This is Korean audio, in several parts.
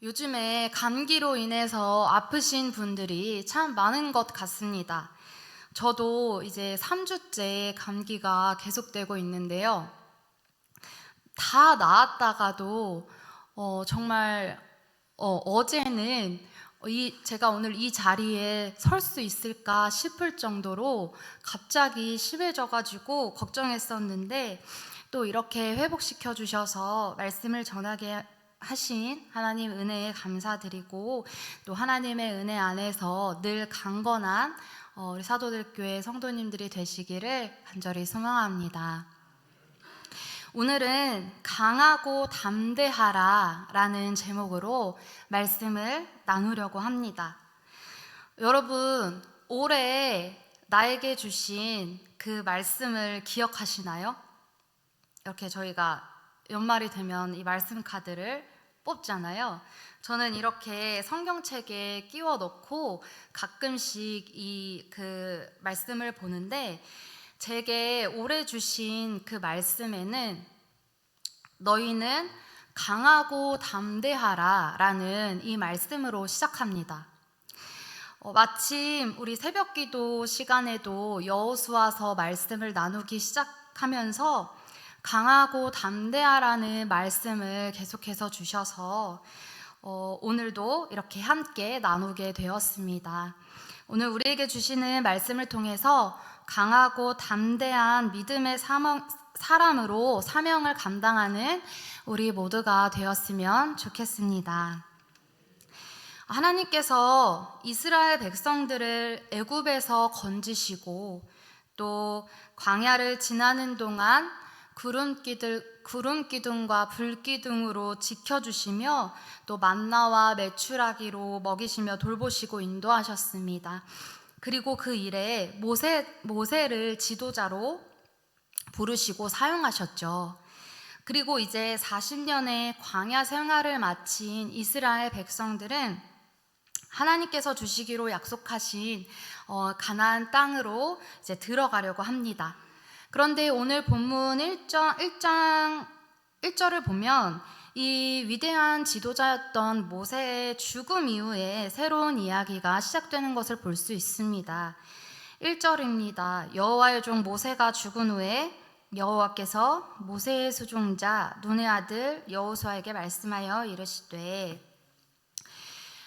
요즘에 감기로 인해서 아프신 분들이 참 많은 것 같습니다. 저도 이제 3주째 감기가 계속되고 있는데요. 다 나았다가도 정말 어제는 제가 오늘 이 자리에 설 수 있을까 싶을 정도로 갑자기 심해져가지고 걱정했었는데, 또 이렇게 회복시켜 주셔서 말씀을 전하게 하신 하나님 은혜에 감사드리고, 또 하나님의 은혜 안에서 늘 강건한 우리 사도들교회 성도님들이 되시기를 간절히 소망합니다. 오늘은 강하고 담대하라 라는 제목으로 말씀을 나누려고 합니다. 여러분, 올해 나에게 주신 그 말씀을 기억하시나요? 이렇게 저희가 연말이 되면 이 말씀 카드를 뽑잖아요. 저는 이렇게 성경책에 끼워 넣고 가끔씩 그 말씀을 보는데, 제게 올해 주신 그 말씀에는 너희는 강하고 담대하라 라는 이 말씀으로 시작합니다. 마침 우리 새벽기도 시간에도 여호수아서 말씀을 나누기 시작하면서 강하고 담대하라는 말씀을 계속해서 주셔서 오늘도 이렇게 함께 나누게 되었습니다. 오늘 우리에게 주시는 말씀을 통해서 강하고 담대한 믿음의 사람으로 사명을 감당하는 우리 모두가 되었으면 좋겠습니다. 하나님께서 이스라엘 백성들을 애굽에서 건지시고 또 광야를 지나는 동안 구름 기둥과 불 기둥으로 지켜주시며 또 만나와 메추라기로 먹이시며 돌보시고 인도하셨습니다. 그리고 그 일에 모세를 지도자로 부르시고 사용하셨죠. 그리고 이제 40년의 광야 생활을 마친 이스라엘 백성들은 하나님께서 주시기로 약속하신 가나안 땅으로 이제 들어가려고 합니다. 그런데 오늘 본문 1절을 보면 이 위대한 지도자였던 모세의 죽음 이후에 새로운 이야기가 시작되는 것을 볼 수 있습니다. 1절입니다. 여호와의 종 모세가 죽은 후에 여호와께서 모세의 수종자 눈의 아들 여호수아에게 말씀하여 이르시되,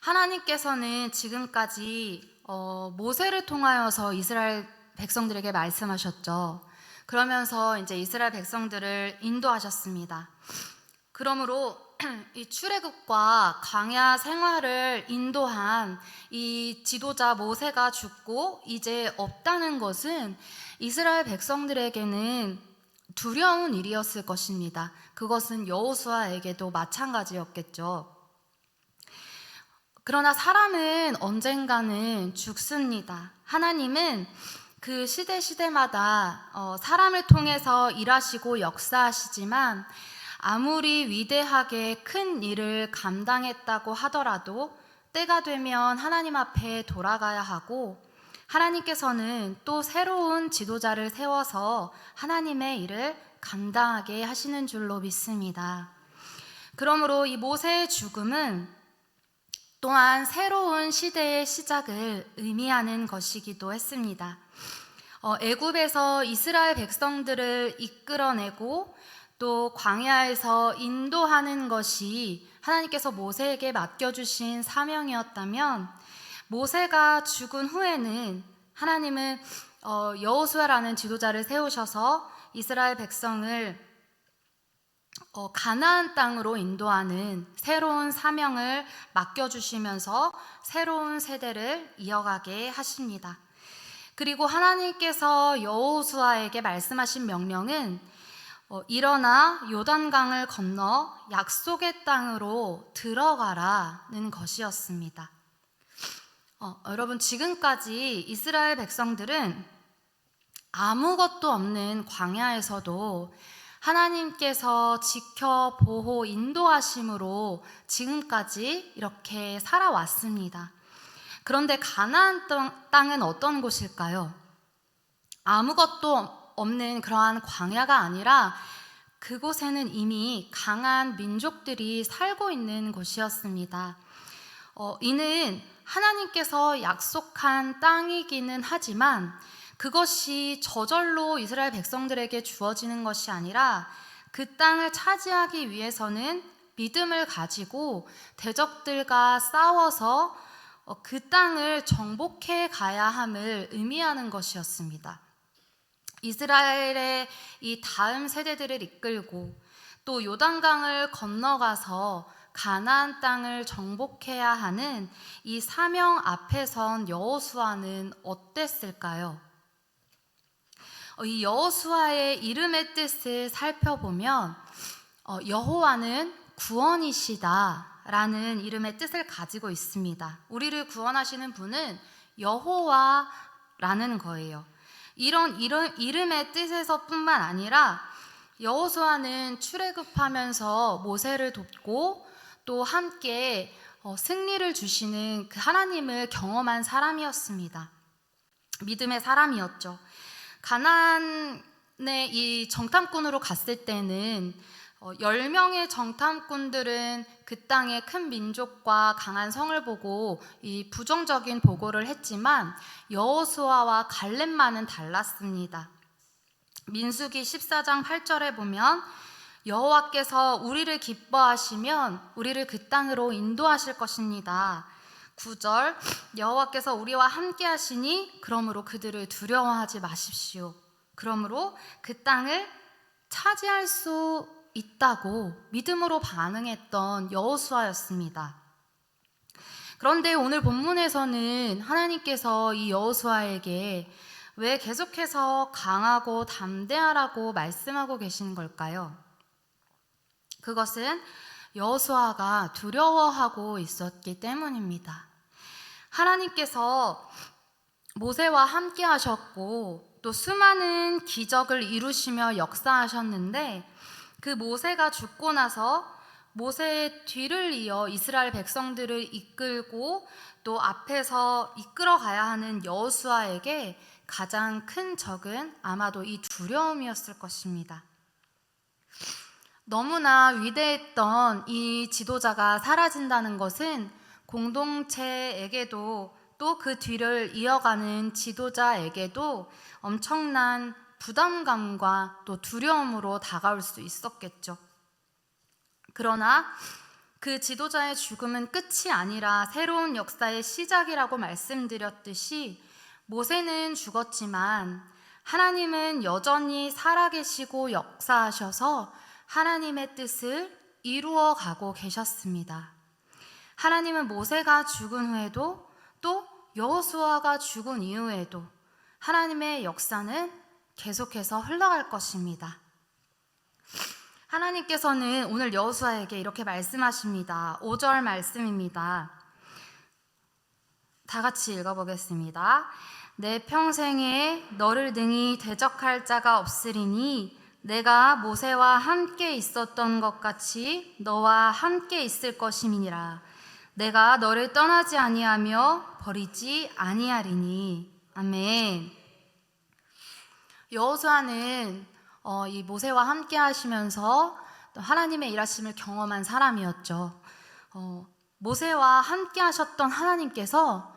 하나님께서는 지금까지 모세를 통하여서 이스라엘 백성들에게 말씀하셨죠. 그러면서 이제 이스라엘 백성들을 인도하셨습니다. 그러므로 이 출애굽과 광야 생활을 인도한 이 지도자 모세가 죽고 이제 없다는 것은 이스라엘 백성들에게는 두려운 일이었을 것입니다. 그것은 여호수아에게도 마찬가지였겠죠. 그러나 사람은 언젠가는 죽습니다. 하나님은 그 시대마다 사람을 통해서 일하시고 역사하시지만, 아무리 위대하게 큰 일을 감당했다고 하더라도 때가 되면 하나님 앞에 돌아가야 하고, 하나님께서는 또 새로운 지도자를 세워서 하나님의 일을 감당하게 하시는 줄로 믿습니다. 그러므로 이 모세의 죽음은 또한 새로운 시대의 시작을 의미하는 것이기도 했습니다. 애굽에서 이스라엘 백성들을 이끌어내고 또 광야에서 인도하는 것이 하나님께서 모세에게 맡겨주신 사명이었다면, 모세가 죽은 후에는 하나님은 여호수아라는 지도자를 세우셔서 이스라엘 백성을 가나안 땅으로 인도하는 새로운 사명을 맡겨주시면서 새로운 세대를 이어가게 하십니다. 그리고 하나님께서 여호수아에게 말씀하신 명령은 일어나 요단강을 건너 약속의 땅으로 들어가라는 것이었습니다. 여러분, 지금까지 이스라엘 백성들은 아무것도 없는 광야에서도 하나님께서 지켜, 보호, 인도하심으로 지금까지 이렇게 살아왔습니다. 그런데 가나안 땅은 어떤 곳일까요? 아무것도 없는 그러한 광야가 아니라 그곳에는 이미 강한 민족들이 살고 있는 곳이었습니다. 이는 하나님께서 약속한 땅이기는 하지만 그것이 저절로 이스라엘 백성들에게 주어지는 것이 아니라 그 땅을 차지하기 위해서는 믿음을 가지고 대적들과 싸워서 그 땅을 정복해 가야 함을 의미하는 것이었습니다. 이스라엘의 이 다음 세대들을 이끌고 또 요단강을 건너가서 가나안 땅을 정복해야 하는 이 사명 앞에 선 여호수아는 어땠을까요? 이 여호수아의 이름의 뜻을 살펴보면 여호와는 구원이시다 라는 이름의 뜻을 가지고 있습니다. 우리를 구원하시는 분은 여호와라는 거예요. 이런 이름의 뜻에서뿐만 아니라 여호수아는 출애굽하면서 모세를 돕고 또 함께 승리를 주시는 그 하나님을 경험한 사람이었습니다. 믿음의 사람이었죠. 가나안의 이 정탐꾼으로 갔을 때는 10명의 정탐꾼들은 그 땅의 큰 민족과 강한 성을 보고 이 부정적인 보고를 했지만 여호수아와 갈렙만은 달랐습니다. 민수기 14장 8절에 보면 여호와께서 우리를 기뻐하시면 우리를 그 땅으로 인도하실 것입니다. 9절 여호와께서 우리와 함께 하시니 그러므로 그들을 두려워하지 마십시오. 그러므로 그 땅을 차지할 수 있다고 믿음으로 반응했던 여호수아였습니다. 그런데 오늘 본문에서는 하나님께서 이 여호수아에게 왜 계속해서 강하고 담대하라고 말씀하고 계신 걸까요? 그것은 여호수아가 두려워하고 있었기 때문입니다. 하나님께서 모세와 함께 하셨고 또 수많은 기적을 이루시며 역사하셨는데 그 모세가 죽고 나서 모세의 뒤를 이어 이스라엘 백성들을 이끌고 또 앞에서 이끌어 가야 하는 여호수아에게 가장 큰 적은 아마도 이 두려움이었을 것입니다. 너무나 위대했던 이 지도자가 사라진다는 것은 공동체에게도 또 그 뒤를 이어가는 지도자에게도 엄청난 부담감과 또 두려움으로 다가올 수 있었겠죠. 그러나 그 지도자의 죽음은 끝이 아니라 새로운 역사의 시작이라고 말씀드렸듯이 모세는 죽었지만 하나님은 여전히 살아계시고 역사하셔서 하나님의 뜻을 이루어 가고 계셨습니다. 하나님은 모세가 죽은 후에도 또 여호수아가 죽은 이후에도 하나님의 역사는 계속해서 흘러갈 것입니다. 하나님께서는 오늘 여호수아에게 이렇게 말씀하십니다. 5절 말씀입니다. 다 같이 읽어보겠습니다. 내 평생에 너를 능히 대적할 자가 없으리니 내가 모세와 함께 있었던 것 같이 너와 함께 있을 것임이니라. 내가 너를 떠나지 아니하며 버리지 아니하리니. 아멘. 여호수아는 이 모세와 함께 하시면서 하나님의 일하심을 경험한 사람이었죠. 모세와 함께 하셨던 하나님께서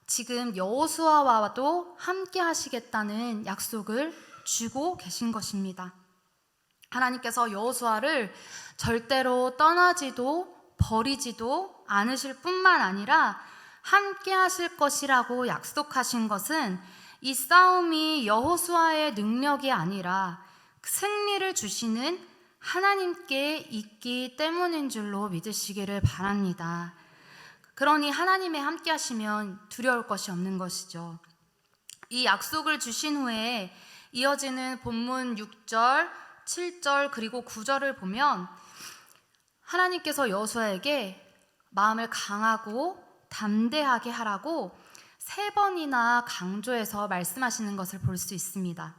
지금 여호수아와도 함께 하시겠다는 약속을 주고 계신 것입니다. 하나님께서 여호수아를 절대로 떠나지도 버리지도 않으실 뿐만 아니라 함께 하실 것이라고 약속하신 것은 이 싸움이 여호수아의 능력이 아니라 승리를 주시는 하나님께 있기 때문인 줄로 믿으시기를 바랍니다. 그러니 하나님의 함께 하시면 두려울 것이 없는 것이죠. 이 약속을 주신 후에 이어지는 본문 6절, 7절 그리고 9절을 보면 하나님께서 여호수아에게 마음을 강하고 담대하게 하라고 3번이나 강조해서 말씀하시는 것을 볼 수 있습니다.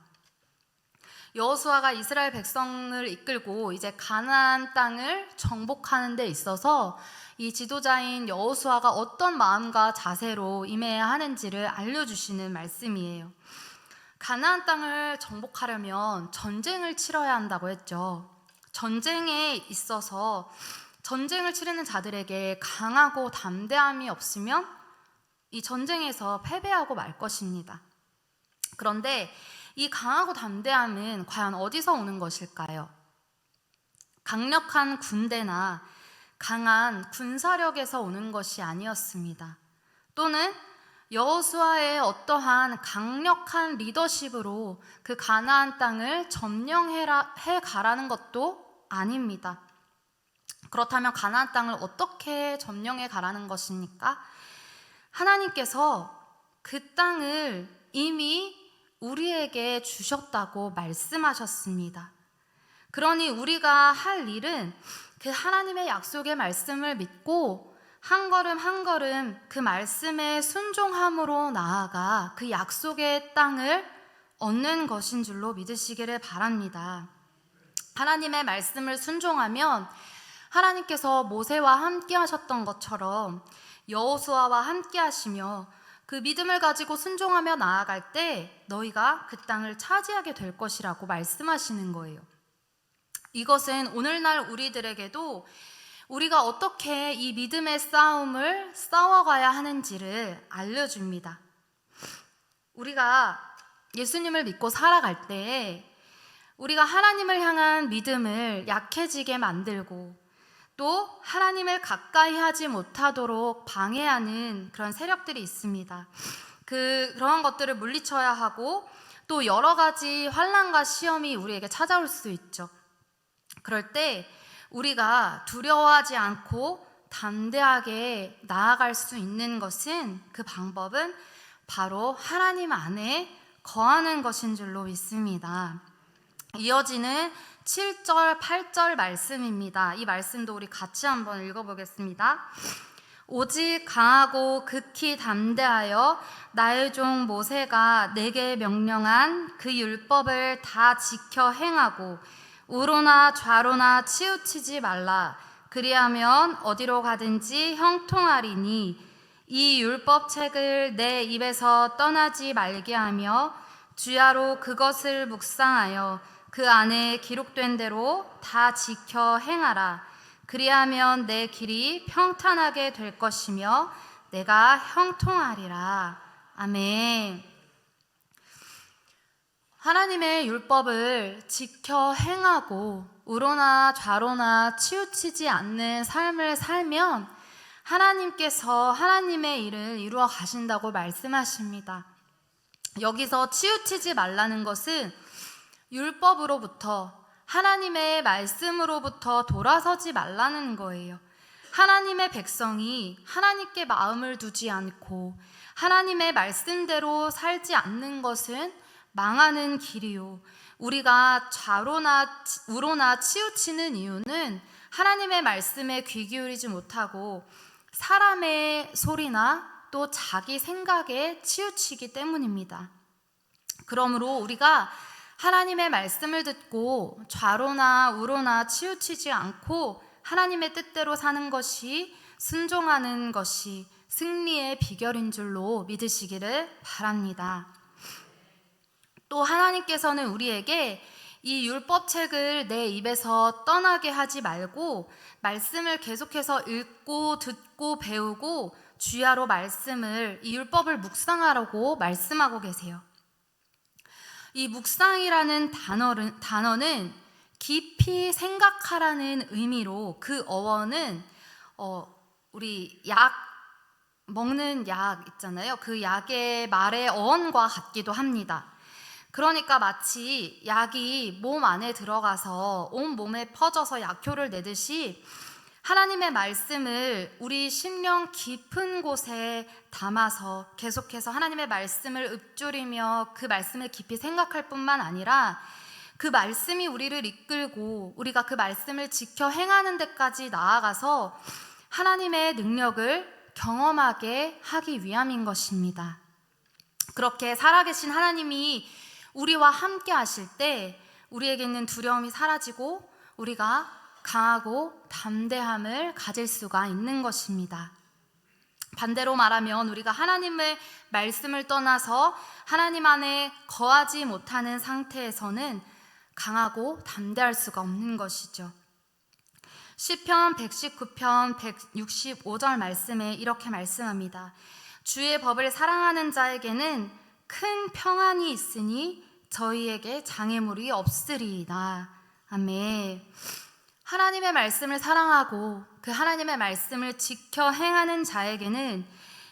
여호수아가 이스라엘 백성을 이끌고 이제 가나안 땅을 정복하는 데 있어서 이 지도자인 여호수아가 어떤 마음과 자세로 임해야 하는지를 알려주시는 말씀이에요. 가나안 땅을 정복하려면 전쟁을 치러야 한다고 했죠. 전쟁에 있어서 전쟁을 치르는 자들에게 강하고 담대함이 없으면 이 전쟁에서 패배하고 말 것입니다. 그런데 이 강하고 담대함은 과연 어디서 오는 것일까요? 강력한 군대나 강한 군사력에서 오는 것이 아니었습니다. 또는 여호수아의 어떠한 강력한 리더십으로 그 가나안 땅을 점령해 가라는 것도 아닙니다. 그렇다면 가나안 땅을 어떻게 점령해 가라는 것입니까? 하나님께서 그 땅을 이미 우리에게 주셨다고 말씀하셨습니다. 그러니 우리가 할 일은 그 하나님의 약속의 말씀을 믿고 한 걸음 한 걸음 그 말씀에 순종함으로 나아가 그 약속의 땅을 얻는 것인 줄로 믿으시기를 바랍니다. 하나님의 말씀을 순종하면 하나님께서 모세와 함께 하셨던 것처럼 여호수아와 함께 하시며 그 믿음을 가지고 순종하며 나아갈 때 너희가 그 땅을 차지하게 될 것이라고 말씀하시는 거예요. 이것은 오늘날 우리들에게도 우리가 어떻게 이 믿음의 싸움을 싸워가야 하는지를 알려줍니다. 우리가 예수님을 믿고 살아갈 때 우리가 하나님을 향한 믿음을 약해지게 만들고 또 하나님을 가까이 하지 못하도록 방해하는 그런 세력들이 있습니다. 그런 것들을 물리쳐야 하고 또 여러 가지 환난과 시험이 우리에게 찾아올 수 있죠. 그럴 때 우리가 두려워하지 않고 담대하게 나아갈 수 있는 것은 그 방법은 바로 하나님 안에 거하는 것인 줄로 믿습니다. 이어지는 7절, 8절 말씀입니다. 이 말씀도 우리 같이 한번 읽어보겠습니다. 오직 강하고 극히 담대하여 나의 종 모세가 내게 명령한 그 율법을 다 지켜 행하고 우로나 좌로나 치우치지 말라. 그리하면 어디로 가든지 형통하리니 이 율법책을 내 입에서 떠나지 말게 하며 주야로 그것을 묵상하여 그 안에 기록된 대로 다 지켜 행하라. 그리하면 내 길이 평탄하게 될 것이며 내가 형통하리라. 아멘. 하나님의 율법을 지켜 행하고 우로나 좌로나 치우치지 않는 삶을 살면 하나님께서 하나님의 일을 이루어 가신다고 말씀하십니다. 여기서 치우치지 말라는 것은 율법으로부터 하나님의 말씀으로부터 돌아서지 말라는 거예요. 하나님의 백성이 하나님께 마음을 두지 않고 하나님의 말씀대로 살지 않는 것은 망하는 길이요. 우리가 좌로나 우로나 치우치는 이유는 하나님의 말씀에 귀 기울이지 못하고 사람의 소리나 또 자기 생각에 치우치기 때문입니다. 그러므로 우리가 하나님의 말씀을 듣고 좌로나 우로나 치우치지 않고 하나님의 뜻대로 사는 것이 순종하는 것이 승리의 비결인 줄로 믿으시기를 바랍니다. 또 하나님께서는 우리에게 이 율법책을 내 입에서 떠나게 하지 말고 말씀을 계속해서 읽고 듣고 배우고 주야로 말씀을 이 율법을 묵상하라고 말씀하고 계세요. 이 묵상이라는 단어는 깊이 생각하라는 의미로 그 어원은 우리 약 먹는 약 있잖아요. 그 약의 말의 어원과 같기도 합니다. 그러니까 마치 약이 몸 안에 들어가서 온 몸에 퍼져서 약효를 내듯이 하나님의 말씀을 우리 심령 깊은 곳에 담아서 계속해서 하나님의 말씀을 읊조리며 그 말씀을 깊이 생각할 뿐만 아니라 그 말씀이 우리를 이끌고 우리가 그 말씀을 지켜 행하는 데까지 나아가서 하나님의 능력을 경험하게 하기 위함인 것입니다. 그렇게 살아계신 하나님이 우리와 함께 하실 때 우리에게 있는 두려움이 사라지고 우리가 강하고 담대함을 가질 수가 있는 것입니다. 반대로 말하면 우리가 하나님의 말씀을 떠나서 하나님 안에 거하지 못하는 상태에서는 강하고 담대할 수가 없는 것이죠. 시편 119편 165절 말씀에 이렇게 말씀합니다. 주의 법을 사랑하는 자에게는 큰 평안이 있으니 저희에게 장애물이 없으리이다. 아멘. 하나님의 말씀을 사랑하고 그 하나님의 말씀을 지켜 행하는 자에게는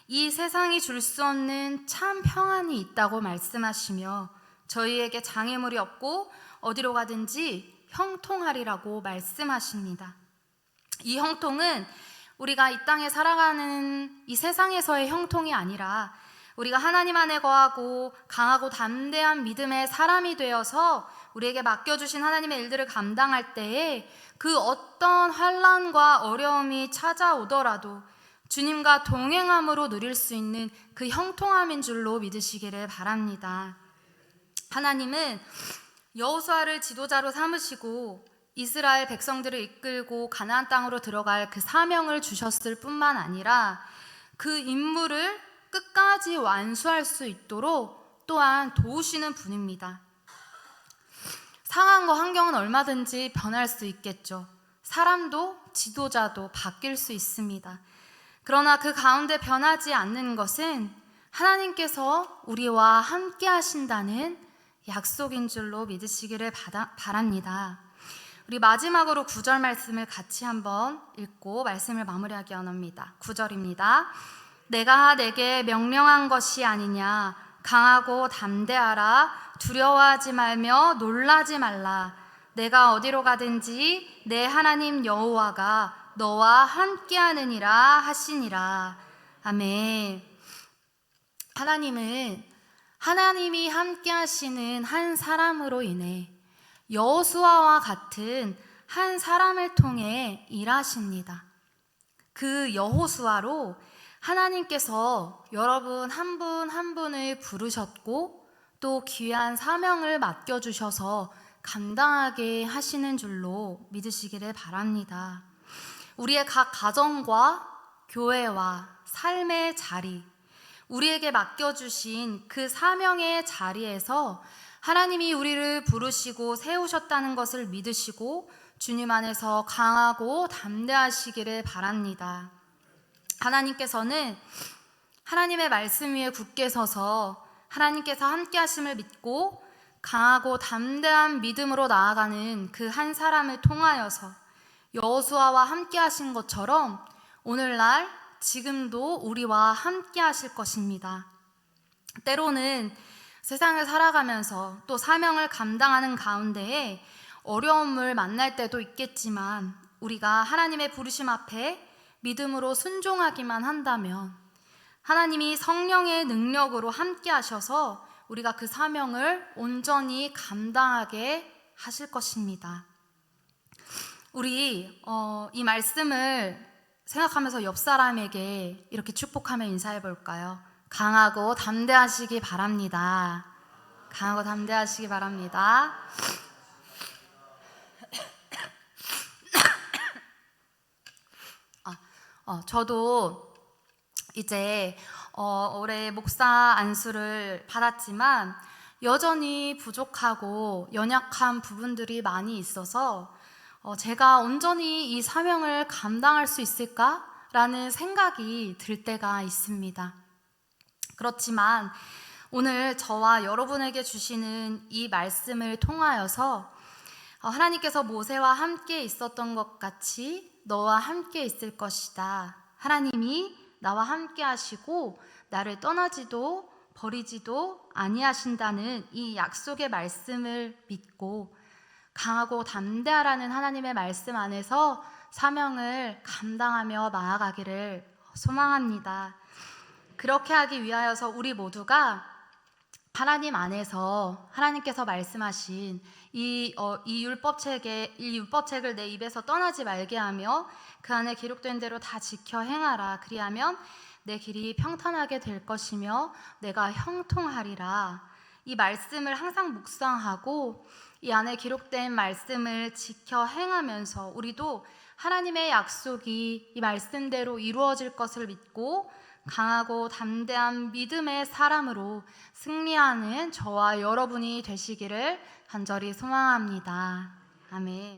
이 세상이 줄 수 없는 참 평안이 있다고 말씀하시며 저희에게 장애물이 없고 어디로 가든지 형통하리라고 말씀하십니다. 이 형통은 우리가 이 땅에 살아가는 이 세상에서의 형통이 아니라 우리가 하나님 안에 거하고 강하고 담대한 믿음의 사람이 되어서 우리에게 맡겨주신 하나님의 일들을 감당할 때에 그 어떤 환난과 어려움이 찾아오더라도 주님과 동행함으로 누릴 수 있는 그 형통함인 줄로 믿으시기를 바랍니다. 하나님은 여호수아를 지도자로 삼으시고 이스라엘 백성들을 이끌고 가나안 땅으로 들어갈 그 사명을 주셨을 뿐만 아니라 그 임무를 끝까지 완수할 수 있도록 또한 도우시는 분입니다. 상황과 환경은 얼마든지 변할 수 있겠죠. 사람도 지도자도 바뀔 수 있습니다. 그러나 그 가운데 변하지 않는 것은 하나님께서 우리와 함께 하신다는 약속인 줄로 믿으시기를 바랍니다. 우리 마지막으로 9절 말씀을 같이 한번 읽고 말씀을 마무리하기 원합니다. 9절입니다. 내가 내게 명령한 것이 아니냐. 강하고 담대하라. 두려워하지 말며 놀라지 말라. 내가 어디로 가든지 내 하나님 여호와가 너와 함께하느니라 하시니라. 아멘. 하나님은 하나님이 함께하시는 한 사람으로 인해 여호수아와 같은 한 사람을 통해 일하십니다. 그 여호수아로 하나님께서 여러분 한 분 한 분을 부르셨고 또 귀한 사명을 맡겨주셔서 감당하게 하시는 줄로 믿으시기를 바랍니다. 우리의 각 가정과 교회와 삶의 자리, 우리에게 맡겨주신 그 사명의 자리에서 하나님이 우리를 부르시고 세우셨다는 것을 믿으시고 주님 안에서 강하고 담대하시기를 바랍니다. 하나님께서는 하나님의 말씀 위에 굳게 서서 하나님께서 함께 하심을 믿고 강하고 담대한 믿음으로 나아가는 그 한 사람을 통하여서 여호수아와 함께 하신 것처럼 오늘날 지금도 우리와 함께 하실 것입니다. 때로는 세상을 살아가면서 또 사명을 감당하는 가운데에 어려움을 만날 때도 있겠지만 우리가 하나님의 부르심 앞에 믿음으로 순종하기만 한다면 하나님이 성령의 능력으로 함께 하셔서 우리가 그 사명을 온전히 감당하게 하실 것입니다. 우리 이 말씀을 생각하면서 옆 사람에게 이렇게 축복하며 인사해 볼까요? 강하고 담대하시기 바랍니다. 강하고 담대하시기 바랍니다. 저도 이제 올해 목사 안수를 받았지만 여전히 부족하고 연약한 부분들이 많이 있어서 제가 온전히 이 사명을 감당할 수 있을까라는 생각이 들 때가 있습니다. 그렇지만 오늘 저와 여러분에게 주시는 이 말씀을 통하여서 하나님께서 모세와 함께 있었던 것 같이 너와 함께 있을 것이다. 하나님이 나와 함께 하시고 나를 떠나지도 버리지도 아니하신다는 이 약속의 말씀을 믿고 강하고 담대하라는 하나님의 말씀 안에서 사명을 감당하며 나아가기를 소망합니다. 그렇게 하기 위하여서 우리 모두가 하나님 안에서 하나님께서 말씀하신 이 율법책을 내 입에서 떠나지 말게 하며 그 안에 기록된 대로 다 지켜 행하라. 그리하면 내 길이 평탄하게 될 것이며 내가 형통하리라. 이 말씀을 항상 묵상하고 이 안에 기록된 말씀을 지켜 행하면서 우리도 하나님의 약속이 이 말씀대로 이루어질 것을 믿고 강하고 담대한 믿음의 사람으로 승리하는 저와 여러분이 되시기를 간절히 소망합니다. 아멘.